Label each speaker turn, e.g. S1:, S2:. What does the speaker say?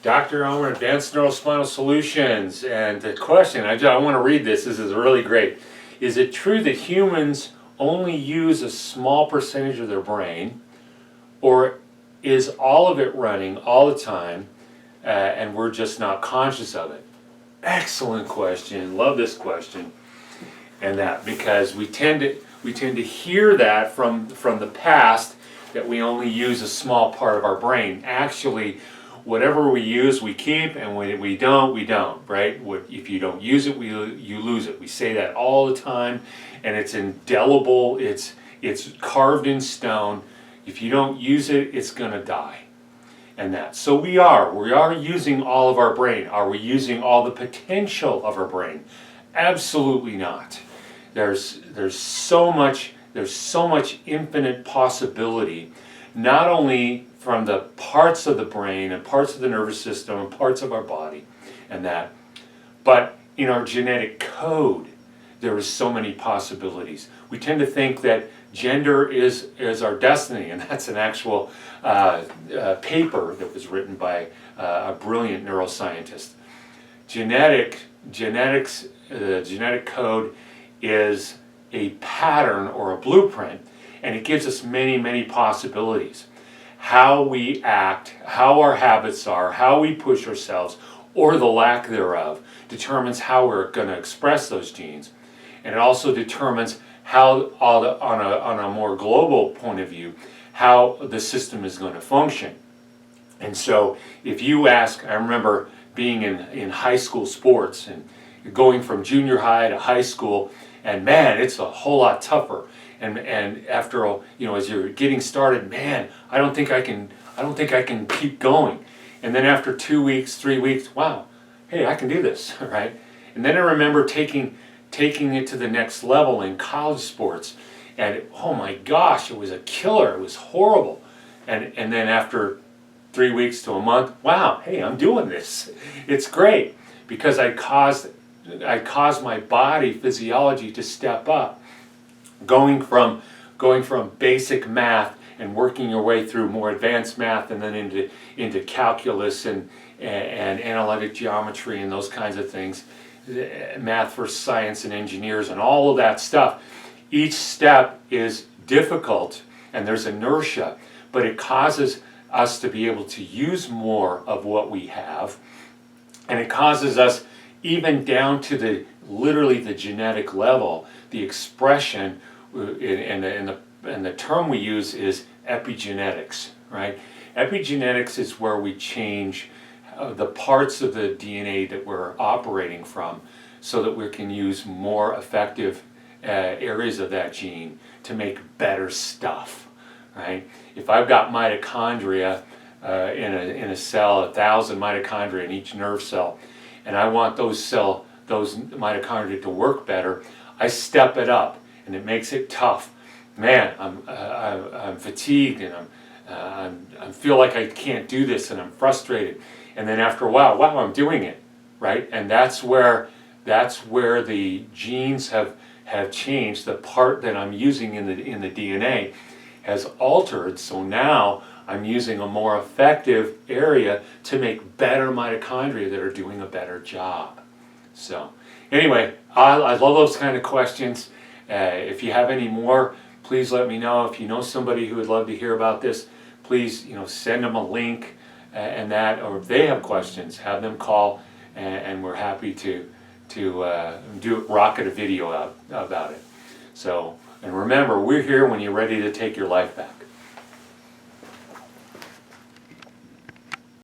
S1: Dr. Elmer, Advanced Neurospinal Solutions, and the question, I want to read this, this is really great. Is it true that humans only use a small percentage of their brain, or is all of it running all the time, and we're just not conscious of it? Excellent question, love this question, and that, because we tend to hear that from the past, that we only use a small part of our brain. Actually, whatever we use, we keep, and when we don't, right? If you don't use it, you lose it. We say that all the time, and it's indelible, it's carved in stone. If you don't use it, it's gonna die. And that. So we are using all of our brain. Are we using all the potential of our brain? Absolutely not. There's so much infinite possibility, not only from the parts of the brain and parts of the nervous system and parts of our body and that, but in our genetic code there is so many possibilities. We tend to think that gender is our destiny, and that's an actual paper that was written by a brilliant neuroscientist. Genetics, the genetic code is a pattern or a blueprint, and it gives us many possibilities. How we act, how our habits are, how we push ourselves, or the lack thereof, determines how we're going to express those genes. And it also determines how, on a more global point of view, how the system is going to function. And so if you ask, I remember being in high school sports and going from junior high to high school, and man, it's a whole lot tougher. And after all, as you're getting started, man, I don't think I can keep going. And then after 2 weeks, 3 weeks, wow, hey, I can do this, right? And then I remember taking it to the next level in college sports, and oh my gosh, it was a killer. It was horrible. And then after 3 weeks to a month, wow, hey, I'm doing this. It's great, because I caused my body physiology to step up. Going from basic math and working your way through more advanced math, and then into calculus and analytic geometry and those kinds of things, math for science and engineers and all of that stuff. Each step is difficult and there's inertia, but it causes us to be able to use more of what we have, and it causes us, even down to literally the genetic level, the expression, and the term we use is epigenetics, right? Epigenetics is where we change the parts of the DNA that we're operating from, so that we can use more effective areas of that gene to make better stuff, right? If I've got mitochondria in a cell, 1,000 mitochondria in each nerve cell, and I want those mitochondria to work better, I step it up, and it makes it tough. Man, I'm fatigued, and I feel like I can't do this, and I'm frustrated. And then after a while, wow, I'm doing it, right? And that's where the genes have changed. The part that I'm using in the DNA has altered. So now I'm using a more effective area to make better mitochondria that are doing a better job. So anyway, I love those kind of questions. If you have any more, please let me know. If you know somebody who would love to hear about this, please send them a link and that, or if they have questions, have them call, and we're happy to rocket a video out about it. So, and remember, we're here when you're ready to take your life back.